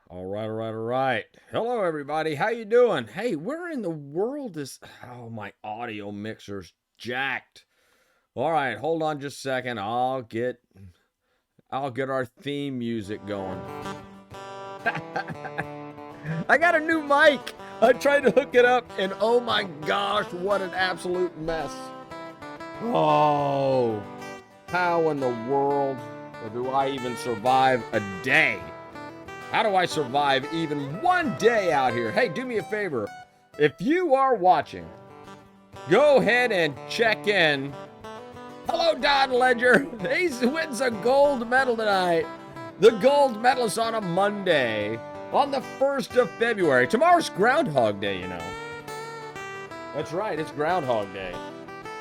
All right. Hello, everybody. How you doing? Hey, where in the world is... Oh, my audio mixer's jacked. All right, hold on just a second. I'll get our theme music going. I got a new mic. I tried to hook it up, and oh my gosh, what an absolute mess. Oh, how in the world do I even survive a day? How do I survive even one day out here? Hey, do me a favor. If you are watching, go ahead and check in. Hello, Don Ledger. He wins a gold medal tonight. The gold medalist on a Monday, on the 1st of February. Tomorrow's Groundhog Day, you know. That's right, it's Groundhog Day.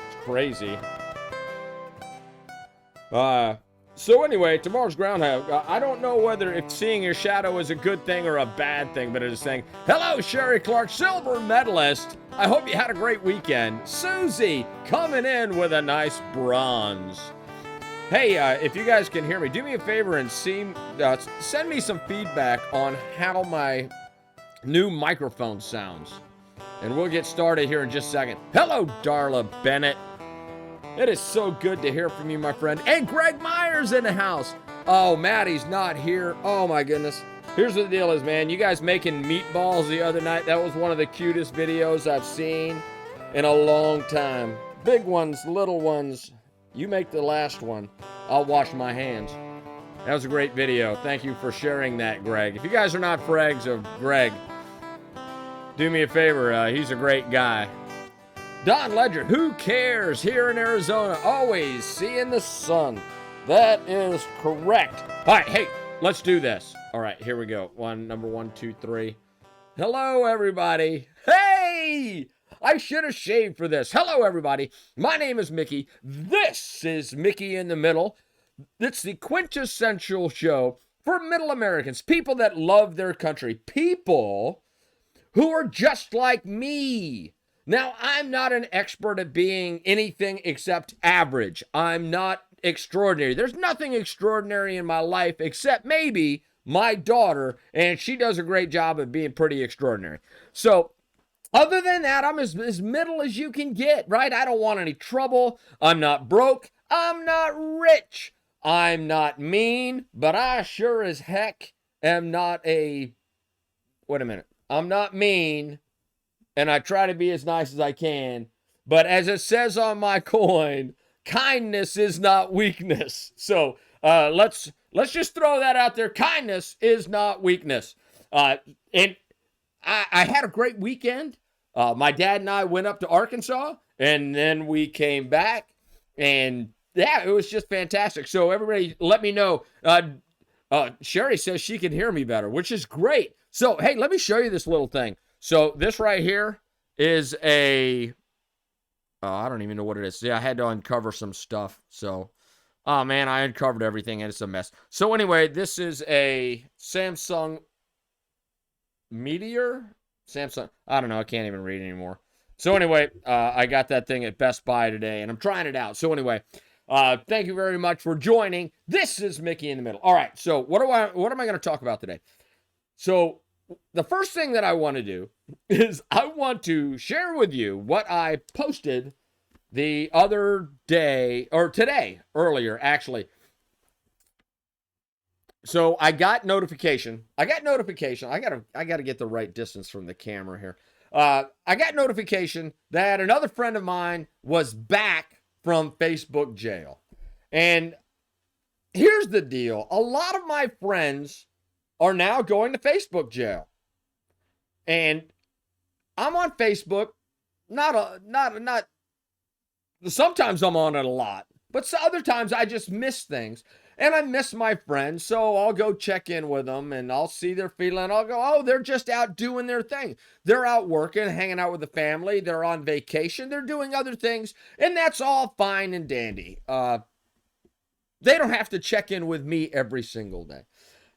It's crazy. So anyway, tomorrow's Groundhog. I don't know whether if seeing your shadow is a good thing or a bad thing, but it is saying, hello, Sherry Clark, silver medalist. I hope you had a great weekend. Susie coming in with a nice bronze. Hey, if you guys can hear me, do me a favor and send me some feedback on how my new microphone sounds. And we'll get started here in just a second. Hello, Darla Bennett. It is so good to hear from you, my friend. And Greg Myers in the house. Oh, Maddie's not here. Oh, my goodness. Here's what the deal is, man. You guys making meatballs the other night. That was one of the cutest videos I've seen in a long time. Big ones, little ones. You make the last one. I'll wash my hands. That was a great video. Thank you for sharing that, Greg. If you guys are not friends of Greg, do me a favor. He's a great guy. Don Ledger, who cares? Here in Arizona, always seeing the sun. That is correct. All right, hey, let's do this. All right, here we go. Number one, two, three. Hello, everybody. Hey! I should have shaved for this. Hello, everybody. My name is Mickey. This is Mickey in the Middle. It's the quintessential show for middle Americans, people that love their country, people who are just like me. Now, I'm not an expert at being anything except average. I'm not extraordinary. There's nothing extraordinary in my life except maybe my daughter, and she does a great job of being pretty extraordinary. So, other than that, I'm as middle as you can get, right? I don't want any trouble. I'm not broke. I'm not rich. I'm not mean, but I sure as heck am not a... Wait a minute. I'm not mean, and I try to be as nice as I can. But as it says on my coin, kindness is not weakness. So let's just throw that out there. Kindness is not weakness. And I had a great weekend. My dad and I went up to Arkansas, and then we came back, and yeah, it was just fantastic. So everybody, let me know. Sherry says she can hear me better, which is great. So hey, let me show you this little thing. So this right here is I don't even know what it is. See, I had to uncover some stuff. So, oh man, I uncovered everything and it's a mess. So anyway, this is a Samsung Meteor? Samsung, I don't know. I can't even read anymore. So anyway, I got that thing at Best Buy today and I'm trying it out. So anyway, thank you very much for joining. This is Mickey in the Middle. All right. So what am I going to talk about today? So the first thing that I want to do is I want to share with you what I posted the other day, or today, earlier, actually. So I got notification. I gotta get the right distance from the camera here. I got notification that another friend of mine was back from Facebook jail. And here's the deal. A lot of my friends are now going to Facebook jail. And I'm on Facebook, sometimes I'm on it a lot, but other times I just miss things. And I miss my friends, so I'll go check in with them and I'll see their feeling. I'll go, oh, they're just out doing their thing. They're out working, hanging out with the family. They're on vacation. They're doing other things. And that's all fine and dandy. They don't have to check in with me every single day.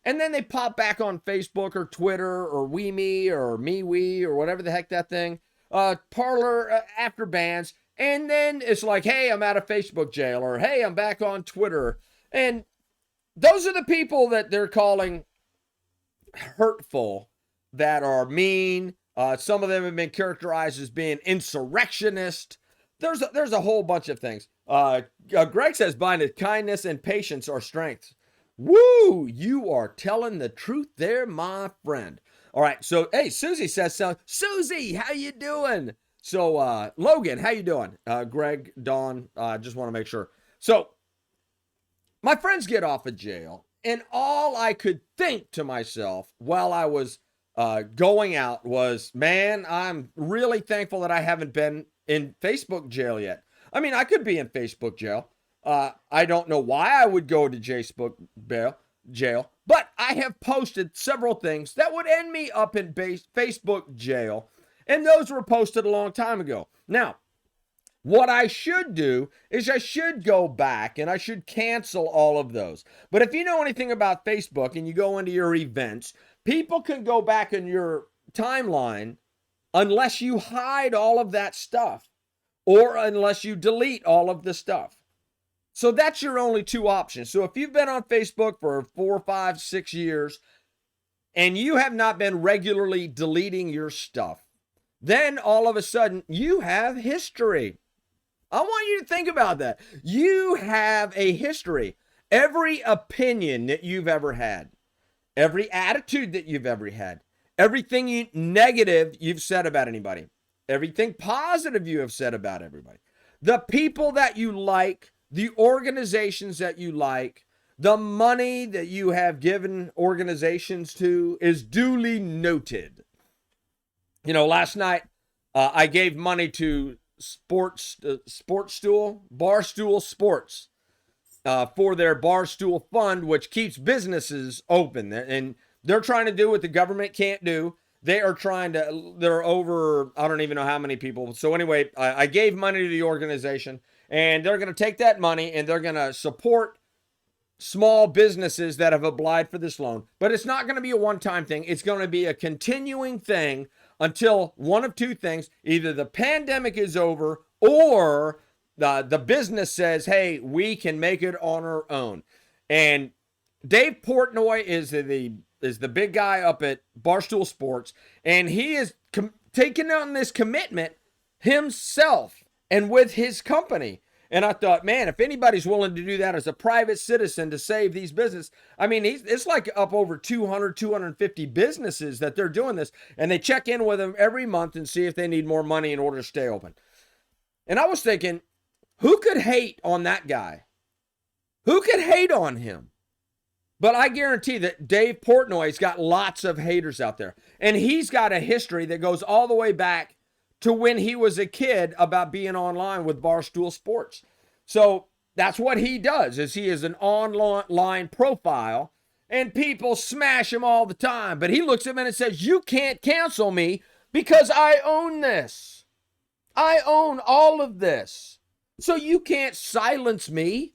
And then they pop back on Facebook or Twitter or WeMe or MeWe or whatever the heck that thing. Parlor after bans. And then it's like, hey, I'm out of Facebook jail. Or, hey, I'm back on Twitter. And those are the people that they're calling hurtful, that are mean. Some of them have been characterized as being insurrectionist. There's a whole bunch of things. Greg says, "Bind kindness and patience are strengths." Woo! You are telling the truth there, my friend. All right, so hey, Susie says so. Susie, how you doing? So Logan, how you doing? Greg, Dawn, just want to make sure. So my friends get off of jail, and all I could think to myself while I was going out was, man, I'm really thankful that I haven't been in Facebook jail yet. I mean, I could be in Facebook jail. I don't know why I would go to Facebook jail, but I have posted several things that would end me up in Facebook jail, and those were posted a long time ago. Now, what I should do is I should go back and I should cancel all of those. But if you know anything about Facebook and you go into your events, people can go back in your timeline unless you hide all of that stuff or unless you delete all of the stuff. So that's your only two options. So if you've been on Facebook for 4, 5, 6 years and you have not been regularly deleting your stuff, then all of a sudden you have history. I want you to think about that. You have a history. Every opinion that you've ever had, every attitude that you've ever had, everything negative you've said about anybody, everything positive you have said about everybody, the people that you like, the organizations that you like, the money that you have given organizations to is duly noted. You know, last night I gave money to Barstool Sports for their Barstool Fund, which keeps businesses open. And they're trying to do what the government can't do. They're over, I don't even know how many people. So anyway, I gave money to the organization, and they're going to take that money and they're going to support small businesses that have applied for this loan. But it's not going to be a one-time thing. It's going to be a continuing thing until one of two things: either the pandemic is over or the business says, hey, we can make it on our own. And Dave Portnoy is the big guy up at Barstool Sports, and he is taking on this commitment himself and with his company. And I thought, man, if anybody's willing to do that as a private citizen to save these businesses, I mean, it's like up over 200, 250 businesses that they're doing this. And they check in with them every month and see if they need more money in order to stay open. And I was thinking, who could hate on that guy? Who could hate on him? But I guarantee that Dave Portnoy's got lots of haters out there. And he's got a history that goes all the way back to when he was a kid about being online with Barstool Sports. So that's what he does, is he is an online profile, and people smash him all the time. But he looks at them and says, you can't cancel me because I own this. I own all of this. So you can't silence me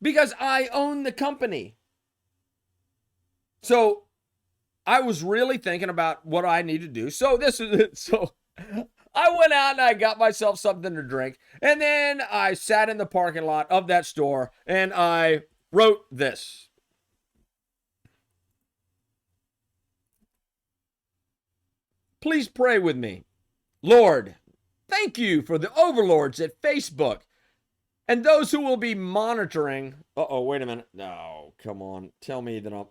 because I own the company. So I was really thinking about what I need to do. So I went out and I got myself something to drink. And then I sat in the parking lot of that store and I wrote this. Please pray with me. Lord, thank you for the overlords at Facebook and those who will be monitoring. Uh-oh, wait a minute. No, come on. Tell me that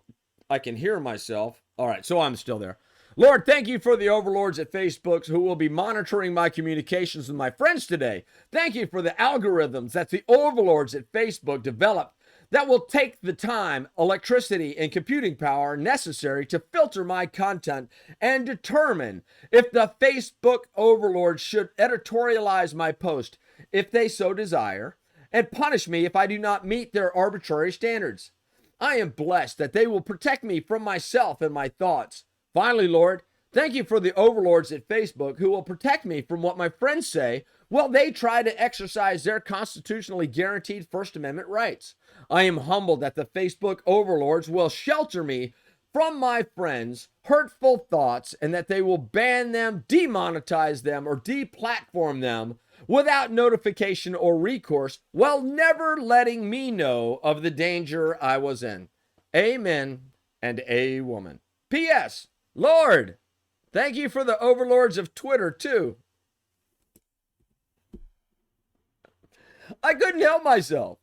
I can hear myself. All right, so I'm still there. Lord, thank you for the overlords at Facebook who will be monitoring my communications with my friends today. Thank you for the algorithms that the overlords at Facebook developed that will take the time, electricity, and computing power necessary to filter my content and determine if the Facebook overlords should editorialize my post if they so desire, and punish me if I do not meet their arbitrary standards. I am blessed that they will protect me from myself and my thoughts. Finally, Lord, thank you for the overlords at Facebook who will protect me from what my friends say while they try to exercise their constitutionally guaranteed First Amendment rights. I am humbled that the Facebook overlords will shelter me from my friends' hurtful thoughts and that they will ban them, demonetize them, or deplatform them without notification or recourse while never letting me know of the danger I was in. Amen and a woman. P.S. Lord, thank you for the overlords of Twitter, too. I couldn't help myself.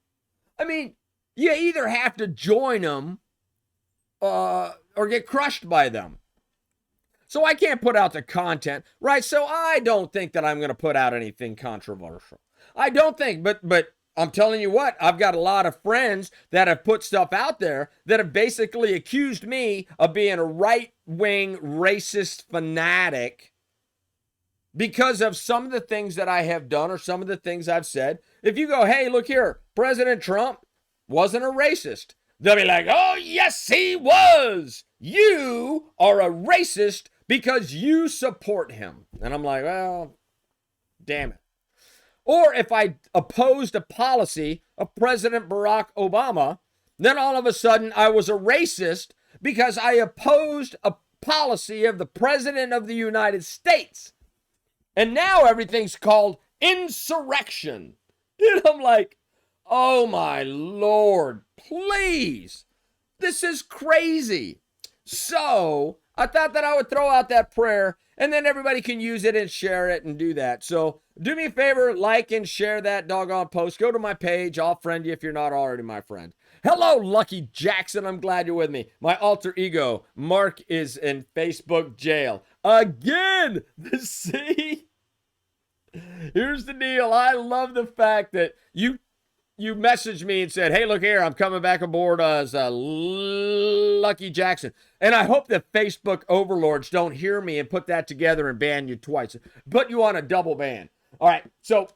I mean, you either have to join them or get crushed by them. So I can't put out the content, right? So I don't think that I'm going to put out anything controversial. I don't think, but I'm telling you what, I've got a lot of friends that have put stuff out there that have basically accused me of being a right-wing racist fanatic because of some of the things that I have done or some of the things I've said. If you go, hey, look here, President Trump wasn't a racist, they'll be like, oh, yes, he was. You are a racist because you support him. And I'm like, well, damn it. Or if I opposed a policy of President Barack Obama, then all of a sudden I was a racist because I opposed a policy of the President of the United States. And now everything's called insurrection. And I'm like, oh my Lord, please. This is crazy. So I thought that I would throw out that prayer and then everybody can use it and share it and do that. So do me a favor, like and share that doggone post. Go to my page. I'll friend you if you're not already my friend. Hello, Lucky Jackson. I'm glad you're with me. My alter ego, Mark, is in Facebook jail. Again. See? Here's the deal. I love the fact that you messaged me and said, hey, look here, I'm coming back aboard as Lucky Jackson. And I hope that Facebook overlords don't hear me and put that together and ban you twice. Put you on a double ban. All right, so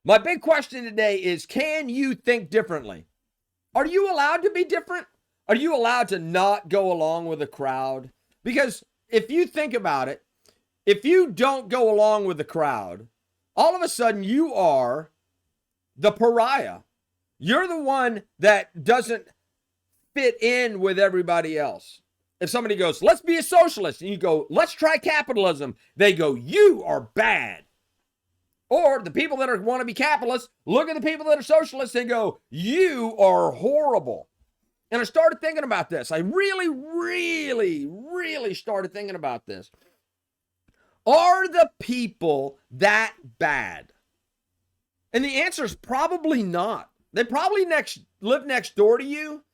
my big question today is, can you think differently? Are you allowed to be different? Are you allowed to not go along with the crowd? Because if you think about it, if you don't go along with the crowd, all of a sudden you are the pariah. You're the one that doesn't fit in with everybody else. If somebody goes, let's be a socialist, and you go, let's try capitalism, they go, you are bad. Or the people that want to be capitalists look at the people that are socialists and go, you are horrible. And I started thinking about this. I really started thinking about this. Are the people that bad? And the answer is probably not. They probably live next door to you.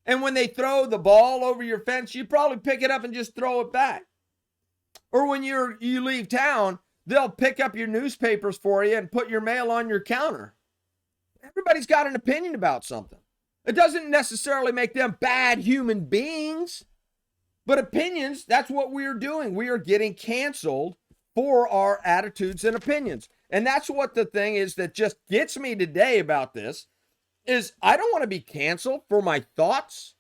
And when they throw the ball over your fence, you probably pick it up and just throw it back. Or when you leave town, they'll pick up your newspapers for you and put your mail on your counter. Everybody's got an opinion about something. It doesn't necessarily make them bad human beings. But opinions, that's what we're doing. We are getting canceled for our attitudes and opinions. And that's what the thing is that just gets me today about this is I don't want to be canceled for my thoughts.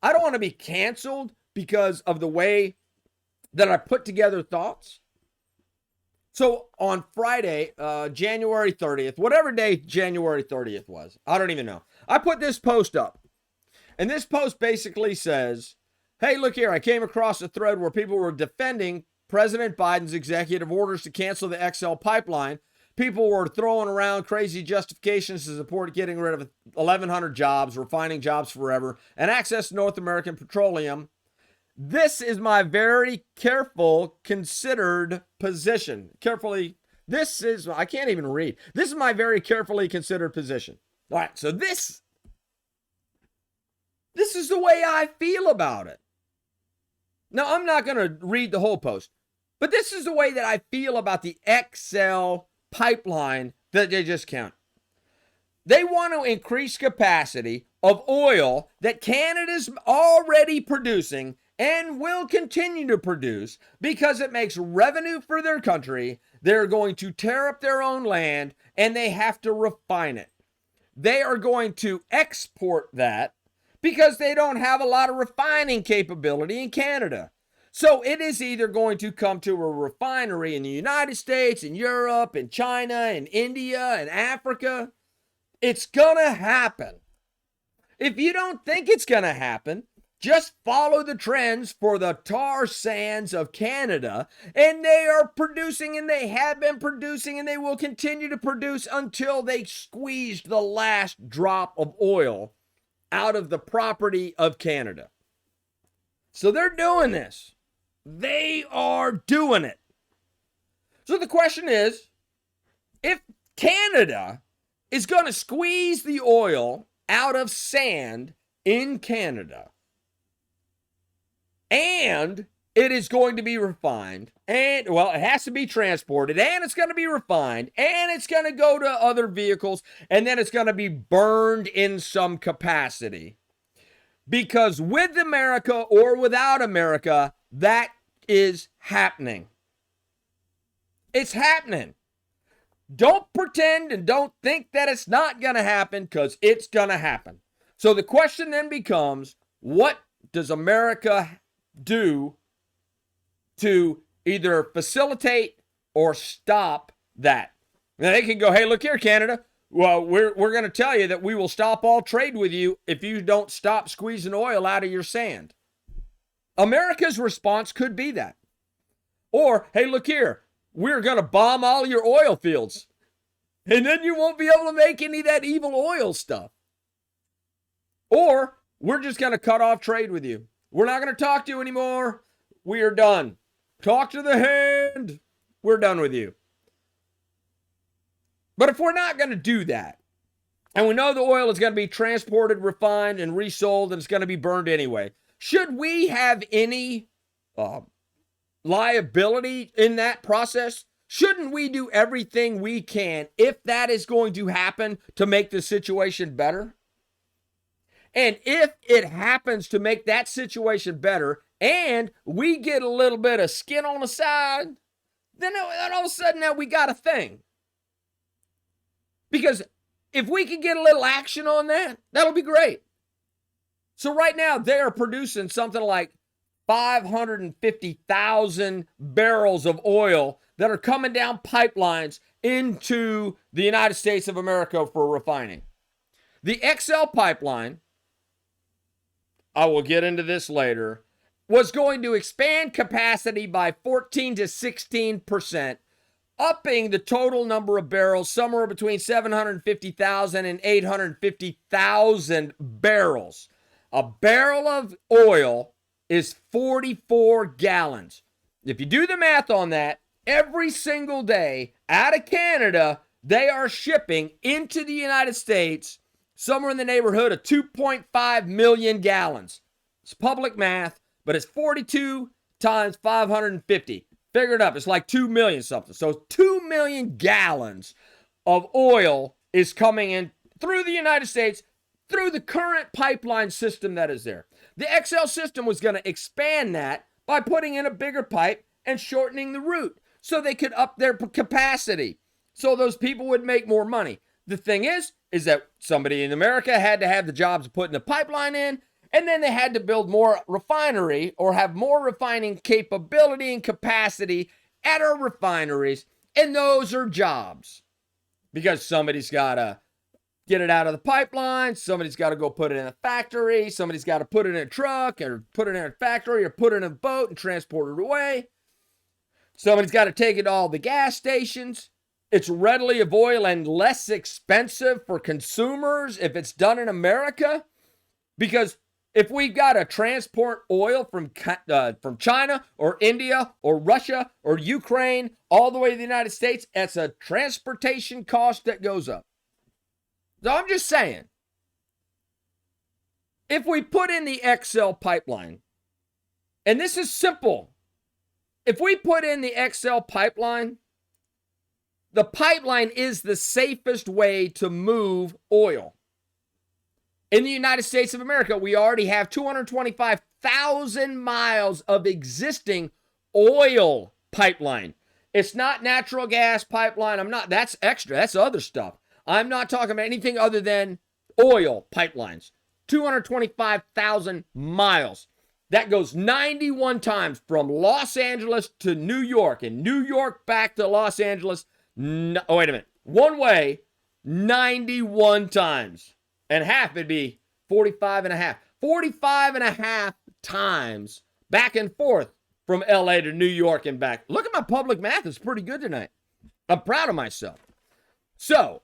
I don't want to be canceled because of the way that I put together thoughts. So on Friday, January 30th, whatever day January 30th was, I don't even know. I put this post up. And this post basically says, hey, look here, I came across a thread where people were defending President Biden's executive orders to cancel the XL pipeline. People were throwing around crazy justifications to support getting rid of 1,100 jobs, refining jobs forever, and access to North American petroleum. This is my very careful, considered position. I can't even read. This is my very carefully considered position. All right, so this is the way I feel about it. Now, I'm not going to read the whole post, but this is the way that I feel about the XL pipeline that they just counted. They want to increase capacity of oil that Canada's already producing and will continue to produce because it makes revenue for their country. They're going to tear up their own land and they have to refine it. They are going to export that because they don't have a lot of refining capability in Canada. So it is either going to come to a refinery in the United States, in Europe, in China, in India, in Africa. It's going to happen. If you don't think it's going to happen, just follow the trends for the tar sands of Canada. And they are producing, and they have been producing, and they will continue to produce until they squeezed the last drop of oil out of the property of Canada. So they're doing this. They are doing it. So the question is, if Canada is going to squeeze the oil out of sand in Canada, and it is going to be refined, and, well, it has to be transported, and it's going to be refined, and it's going to go to other vehicles, and then it's going to be burned in some capacity. Because with America or without America, that is happening. It's happening. Don't pretend and don't think that it's not going to happen, because it's going to happen. So the question then becomes, what does America do to either facilitate or stop that? Now they can go, hey, look here, Canada. Well, we're going to tell you that we will stop all trade with you if you don't stop squeezing oil out of your sand. America's response could be that. Or, hey, look here, we're going to bomb all your oil fields. And then you won't be able to make any of that evil oil stuff. Or, we're just going to cut off trade with you. We're not going to talk to you anymore. We are done. Talk to the hand. We're done with you. But if we're not going to do that, and we know the oil is going to be transported, refined, and resold, and it's going to be burned anyway, should we have any liability in that process? Shouldn't we do everything we can, if that is going to happen, to make the situation better? And if it happens to make that situation better, and we get a little bit of skin on the side, then all of a sudden now we got a thing. Because if we can get a little action on that, that'll be great. So right now they are producing something like 550,000 barrels of oil that are coming down pipelines into the United States of America for refining. The XL pipeline, I will get into this later, was going to expand capacity by 14 to 16%, upping the total number of barrels somewhere between 750,000 and 850,000 barrels. A barrel of oil is 44 gallons. If you do the math on that, every single day out of Canada, they are shipping into the United States somewhere in the neighborhood of 2.5 million gallons. It's public math, but it's 42 times 550. Figure it up. It's like 2 million something. So 2 million gallons of oil is coming in through the United States through the current pipeline system that is there. The XL system was going to expand that by putting in a bigger pipe and shortening the route so they could up their capacity so those people would make more money. The thing is that somebody in America had to have the jobs of putting the pipeline in, and then they had to build more refinery or have more refining capability and capacity at our refineries. And those are jobs. Because somebody's got to get it out of the pipeline. Somebody's got to go put it in a factory. Somebody's got to put it in a truck or put it in a factory or put it in a boat and transport it away. Somebody's got to take it to all the gas stations. It's readily available and less expensive for consumers if it's done in America. Because if we've got to transport oil from China or India or Russia or Ukraine all the way to the United States, that's a transportation cost that goes up. So I'm just saying, if we put in the XL pipeline, and this is simple, if we put in the XL pipeline, the pipeline is the safest way to move oil. In the United States of America, we already have 225,000 miles of existing oil pipeline. It's not natural gas pipeline. That's extra. That's other stuff. I'm not talking about anything other than oil pipelines. 225,000 miles. That goes 91 times from Los Angeles to New York and New York back to Los Angeles. Oh, wait a minute. One way, 91 times. And half would be 45 and a half. 45 and a half times back and forth from LA to New York and back. Look at my public math. It's pretty good tonight. I'm proud of myself. So,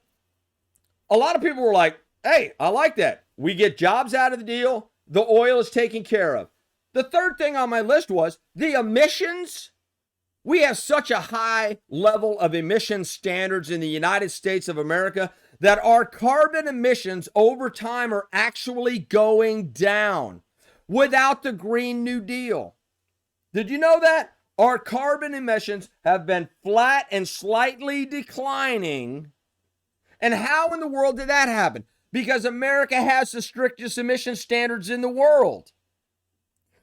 a lot of people were like, hey, I like that. We get jobs out of the deal. The oil is taken care of. The third thing on my list was the emissions. We have such a high level of emission standards in the United States of America that our carbon emissions over time are actually going down without the Green New Deal. Did you know that? Our carbon emissions have been flat and slightly declining. And how in the world did that happen? Because America has the strictest emission standards in the world.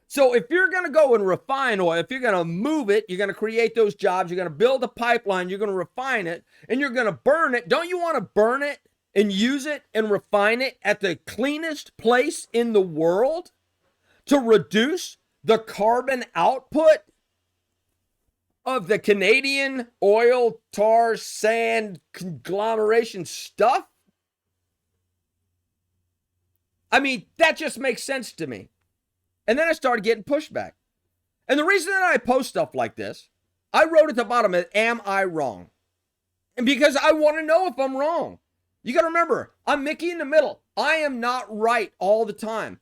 So if you're going to go and refine oil, if you're going to move it, you're going to create those jobs, you're going to build a pipeline, you're going to refine it, and you're going to burn it. Don't you want to burn it and use it and refine it at the cleanest place in the world to reduce the carbon output of the Canadian oil, tar, sand, conglomeration stuff? I mean, that just makes sense to me. And then I started getting pushback. And the reason that I post stuff like this, I wrote at the bottom, am I wrong? And because I want to know if I'm wrong. You got to remember, I'm Mickey in the middle. I am not right all the time.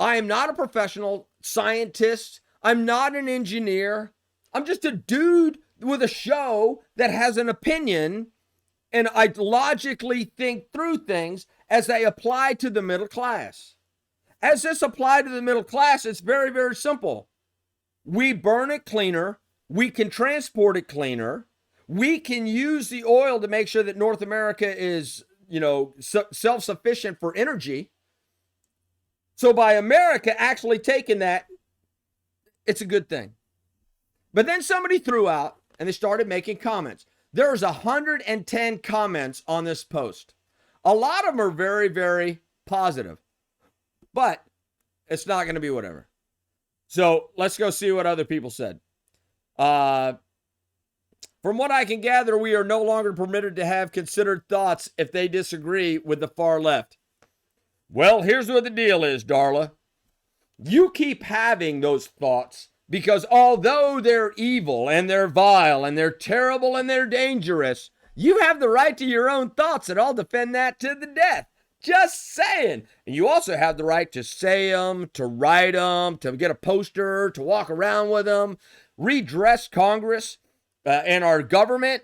I am not a professional scientist. I'm not an engineer. I'm just a dude with a show that has an opinion, and I logically think through things as they apply to the middle class. As this applied to the middle class, it's very, very simple. We burn it cleaner. We can transport it cleaner. We can use the oil to make sure that North America is, self-sufficient for energy. So by America actually taking that, it's a good thing. But then somebody threw out, and they started making comments. There's 110 comments on this post. A lot of them are very, very positive. But it's not going to be whatever. So let's go see what other people said. From what I can gather, we are no longer permitted to have considered thoughts if they disagree with the far left. Well, here's what the deal is, Darla. You keep having those thoughts because although they're evil and they're vile and they're terrible and they're dangerous, you have the right to your own thoughts, and I'll defend that to the death. Just saying. And you also have the right to say them, to write them, to get a poster, to walk around with them, redress Congress and our government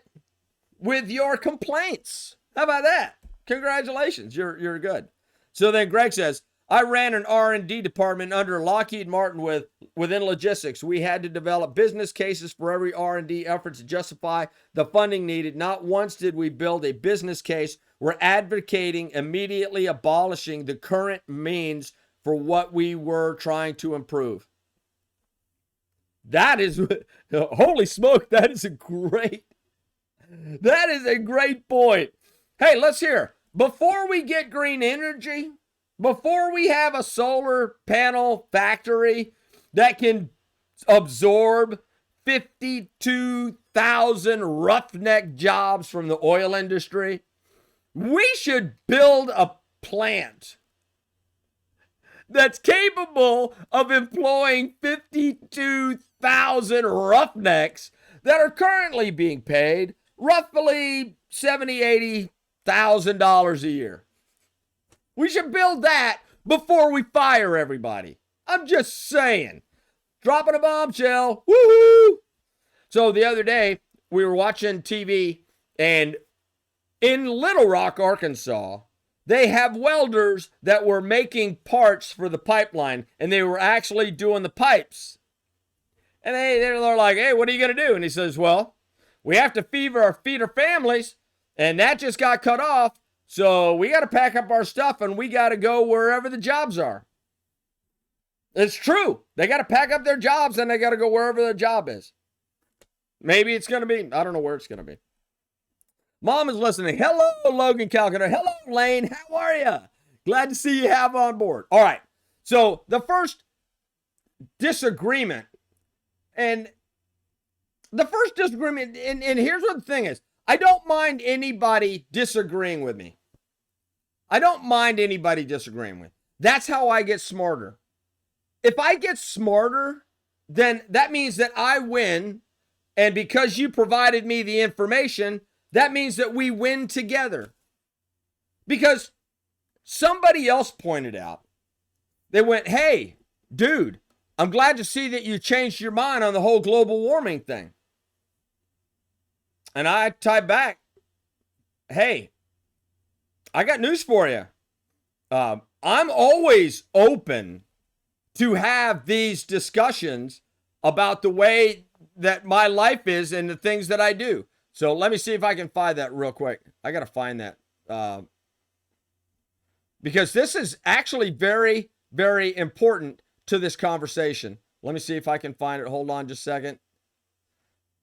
with your complaints. How about that? Congratulations. You're good. So then Greg says, I ran an R&D department under Lockheed Martin within logistics. We had to develop business cases for every R&D effort to justify the funding needed. Not once did we build a business case. We're advocating immediately abolishing the current means for what we were trying to improve. That is, holy smoke, that is a great point. Hey, let's hear. Before we get green energy, before we have a solar panel factory that can absorb 52,000 roughneck jobs from the oil industry, we should build a plant that's capable of employing 52,000 roughnecks that are currently being paid roughly $80,000 a year. We should build that before we fire everybody. I'm just saying. Dropping a bombshell. Woohoo! So the other day, we were watching TV, and in Little Rock, Arkansas, they have welders that were making parts for the pipeline, and they were actually doing the pipes. And they're like, hey, what are you going to do? And he says, well, we have to feed our families, and that just got cut off. So we got to pack up our stuff and we got to go wherever the jobs are. It's true. They got to pack up their jobs and they got to go wherever their job is. Maybe it's going to be, I don't know where it's going to be. Mom is listening. Hello, Logan Calcutta. Hello, Lane. How are you? Glad to see you have on board. All right. So the first disagreement, and here's what the thing is. I don't mind anybody disagreeing with me. That's how I get smarter. If I get smarter, then that means that I win. And because you provided me the information, that means that we win together. Because somebody else pointed out, they went, hey, dude, I'm glad to see that you changed your mind on the whole global warming thing. And I type back, hey, I got news for you. I'm always open to have these discussions about the way that my life is and the things that I do. So let me see if I can find that real quick. I got to find that. Because this is actually very, very important to this conversation. Let me see if I can find it. Hold on just a second.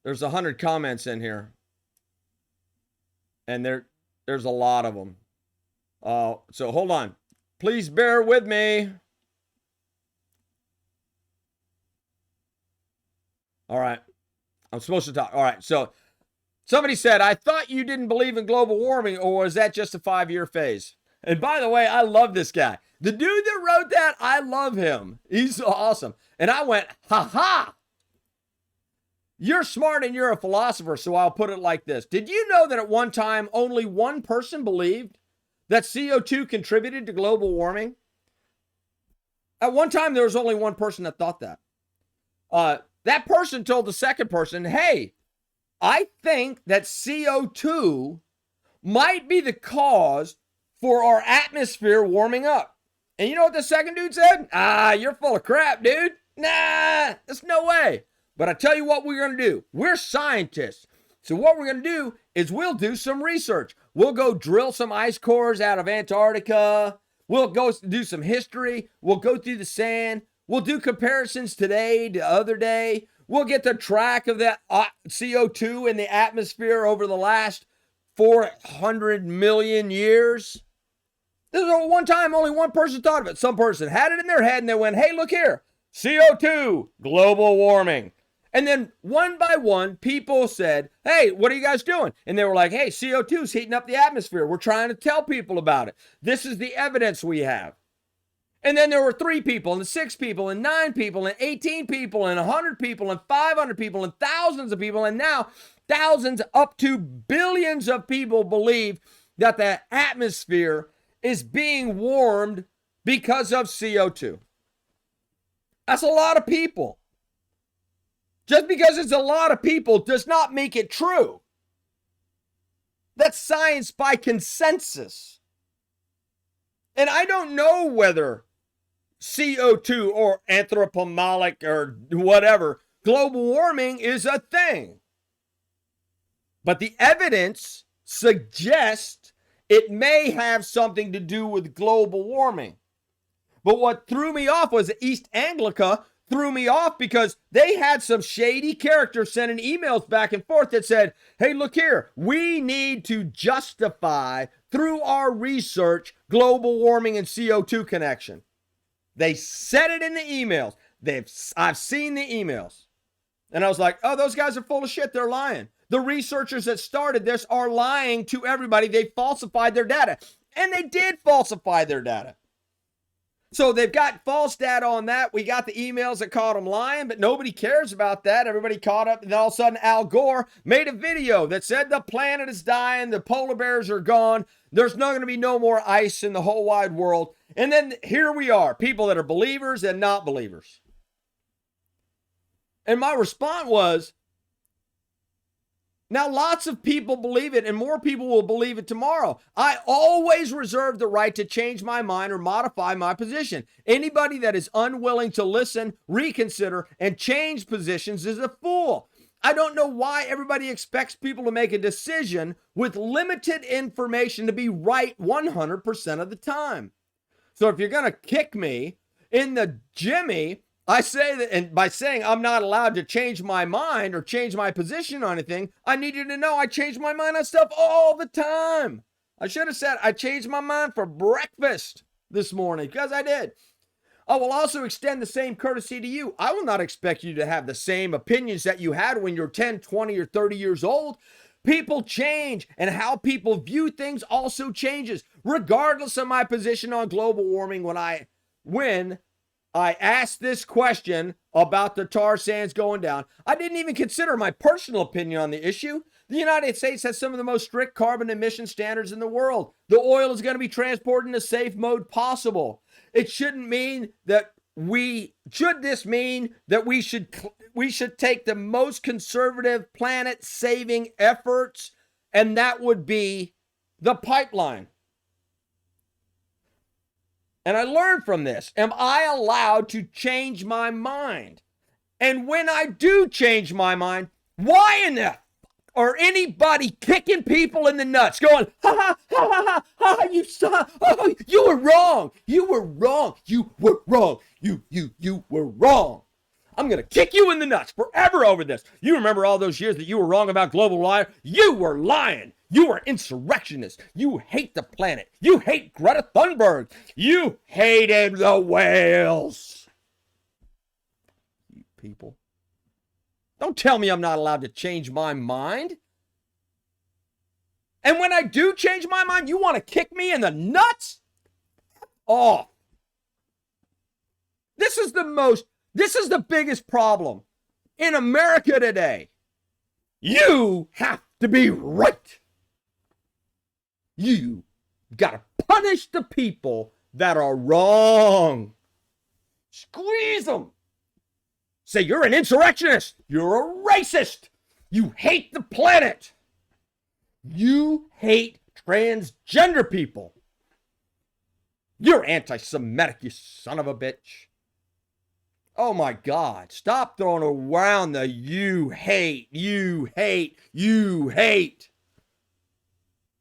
There's 100 comments in here. And there's a lot of them. So hold on. Please bear with me. All right. I'm supposed to talk. All right. So somebody said, I thought you didn't believe in global warming, or was that just a 5-year phase? And by the way, I love this guy. The dude that wrote that, I love him. He's awesome. And I went, ha ha. You're smart and you're a philosopher, so I'll put it like this. Did you know that at one time only one person believed that CO2 contributed to global warming? At one time, there was only one person that thought that. That person told the second person, hey, I think that CO2 might be the cause for our atmosphere warming up. And you know what the second dude said? You're full of crap, dude. Nah, there's no way. But I tell you what we're going to do. We're scientists. So what we're going to do is we'll do some research. We'll go drill some ice cores out of Antarctica. We'll go do some history. We'll go through the sand. We'll do comparisons today to other day. We'll get the track of that CO2 in the atmosphere over the last 400 million years. This is one time only one person thought of it. Some person had it in their head and they went, hey, look here. CO2, global warming. And then one by one, people said, hey, what are you guys doing? And they were like, hey, CO2 is heating up the atmosphere. We're trying to tell people about it. This is the evidence we have. And then there were 3 people and 6 people and 9 people and 18 people and 100 people and 500 people and thousands of people. And now thousands up to billions of people believe that the atmosphere is being warmed because of CO2. That's a lot of people. Just because it's a lot of people does not make it true. That's science by consensus. And I don't know whether CO2 or anthropomorphic or whatever, global warming is a thing. But the evidence suggests it may have something to do with global warming. But what threw me off was East Anglica threw me off because they had some shady characters sending emails back and forth that said, hey, look here, we need to justify through our research global warming and CO2 connection. They said it in the emails. I've seen the emails. And I was like, oh, those guys are full of shit. They're lying. The researchers that started this are lying to everybody. They falsified their data. And they did falsify their data. So they've got false data on that. We got the emails that caught them lying, but nobody cares about that. Everybody caught up. And then all of a sudden, Al Gore made a video that said the planet is dying. The polar bears are gone. There's not going to be no more ice in the whole wide world. And then here we are, people that are believers and not believers. And my response was, now lots of people believe it and more people will believe it tomorrow. I always reserve the right to change my mind or modify my position. Anybody that is unwilling to listen, reconsider, and change positions is a fool. I don't know why everybody expects people to make a decision with limited information to be right 100% of the time. So if you're going to kick me in the jimmy, I say that, and by saying I'm not allowed to change my mind or change my position on anything, I need you to know I change my mind on stuff all the time. I should have said I changed my mind for breakfast this morning because I did. I will also extend the same courtesy to you. I will not expect you to have the same opinions that you had when you're 10, 20, or 30 years old. People change, and how people view things also changes, regardless of my position on global warming. When I asked this question about the tar sands going down, I didn't even consider my personal opinion on the issue. The United States has some of the most strict carbon emission standards in the world. The oil is going to be transported in a safe mode possible. It shouldn't mean that should this mean that we should take the most conservative planet-saving efforts, and that would be the pipeline? And I learned from this. Am I allowed to change my mind? And when I do change my mind, why in the or anybody kicking people in the nuts, going, ha, ha, ha, ha, ha, ha, you saw, oh, you were wrong. You were wrong. You were wrong. You were wrong. I'm going to kick you in the nuts forever over this. You remember all those years that you were wrong about global warming? You were lying. You were insurrectionists. You hate the planet. You hate Greta Thunberg. You hated the whales. You people. Don't tell me I'm not allowed to change my mind. And when I do change my mind, you want to kick me in the nuts? Oh. This is the biggest problem in America today. You have to be right. You got to punish the people that are wrong. Squeeze them. Say, you're an insurrectionist. You're a racist. You hate the planet. You hate transgender people. You're anti-Semitic, you son of a bitch. Oh my God. Stop throwing around the you hate.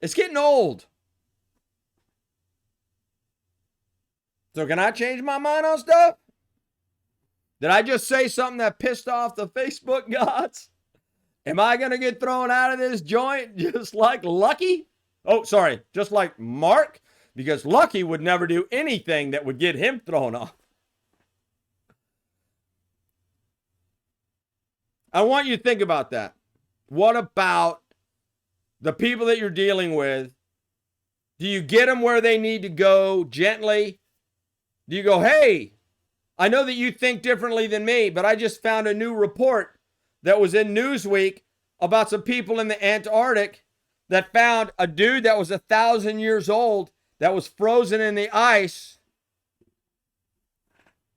It's getting old. So can I change my mind on stuff? Did I just say something that pissed off the Facebook gods? Am I going to get thrown out of this joint just like Lucky? Oh, sorry, just like Mark? Because Lucky would never do anything that would get him thrown off. I want you to think about that. What about the people that you're dealing with? Do you get them where they need to go gently? Do you go, hey, I know that you think differently than me, but I just found a new report that was in Newsweek about some people in the Antarctic that found a dude that was 1,000 years old that was frozen in the ice.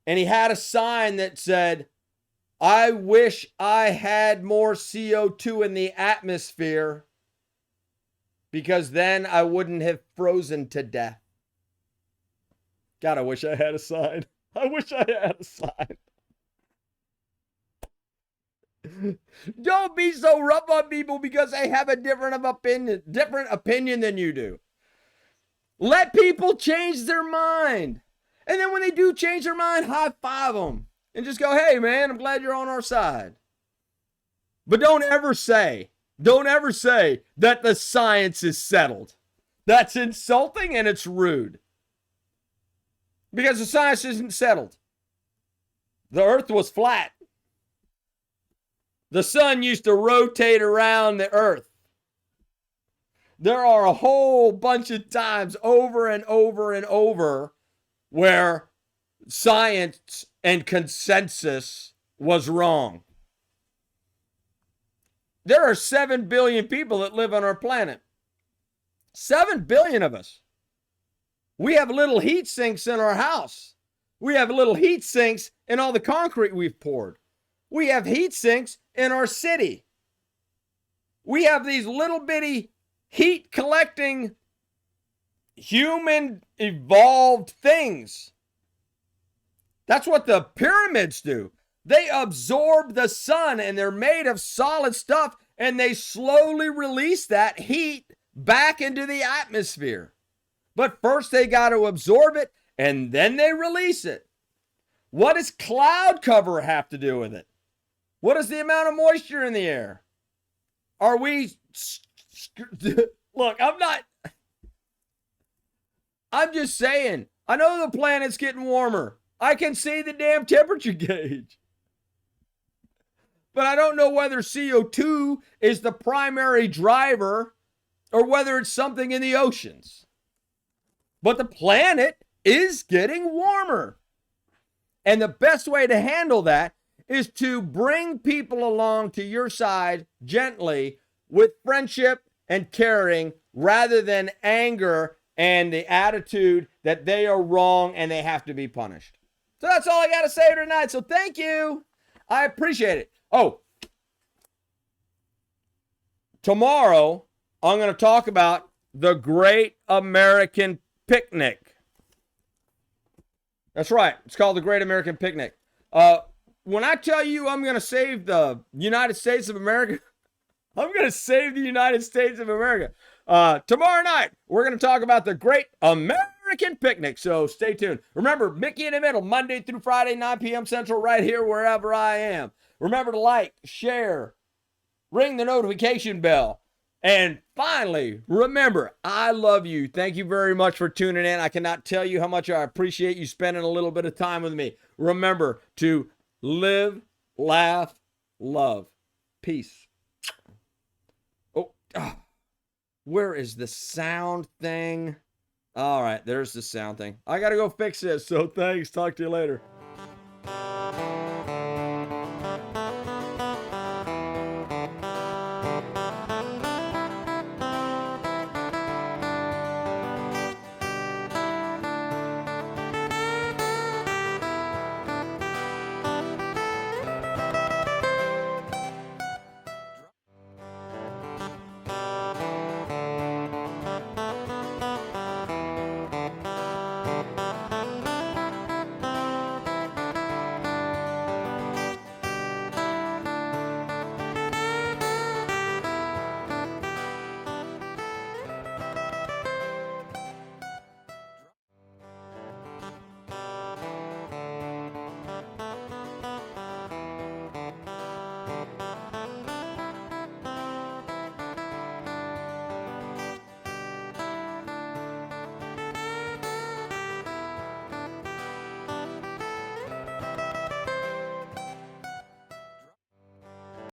And he had a sign that said, I wish I had more CO2 in the atmosphere because then I wouldn't have frozen to death. God, I wish I had a sign. I wish I had a sign. Don't be so rough on people because they have a different opinion than you do. Let people change their mind. And then when they do change their mind, high five them. And just go, hey, man, I'm glad you're on our side. But don't ever say that the science is settled. That's insulting and it's rude. Because the science isn't settled. The earth was flat. The sun used to rotate around the earth. There are a whole bunch of times over and over and over where science and consensus was wrong. There are 7 billion people that live on our planet. 7 billion of us. We have little heat sinks in our house. We have little heat sinks in all the concrete we've poured. We have heat sinks in our city. We have these little bitty heat collecting human evolved things. That's what the pyramids do. They absorb the sun and they're made of solid stuff and they slowly release that heat back into the atmosphere. But first they got to absorb it and then they release it. What does cloud cover have to do with it? What is the amount of moisture in the air? Are we... Look, I'm just saying. I know the planet's getting warmer. I can see the damn temperature gauge. But I don't know whether CO2 is the primary driver or whether it's something in the oceans. But the planet is getting warmer. And the best way to handle that is to bring people along to your side gently with friendship and caring rather than anger and the attitude that they are wrong and they have to be punished. So that's all I got to say tonight. So thank you. I appreciate it. Oh, tomorrow I'm going to talk about the Great American Picnic. That's right. It's called the Great American Picnic. When I tell you I'm going to save the United States of America, I'm going to save the United States of America. Tomorrow night, we're going to talk about the Great American Picnic. So stay tuned. Remember, Mickey in the Middle, Monday through Friday, 9 p.m. Central, right here, wherever I am. Remember to like, share, ring the notification bell. And finally, remember, I love you. Thank you very much for tuning in. I cannot tell you how much I appreciate you spending a little bit of time with me. Remember to live, laugh, love. Peace. Oh, where is the sound thing? All right, there's the sound thing. I got to go fix this. So thanks. Talk to you later.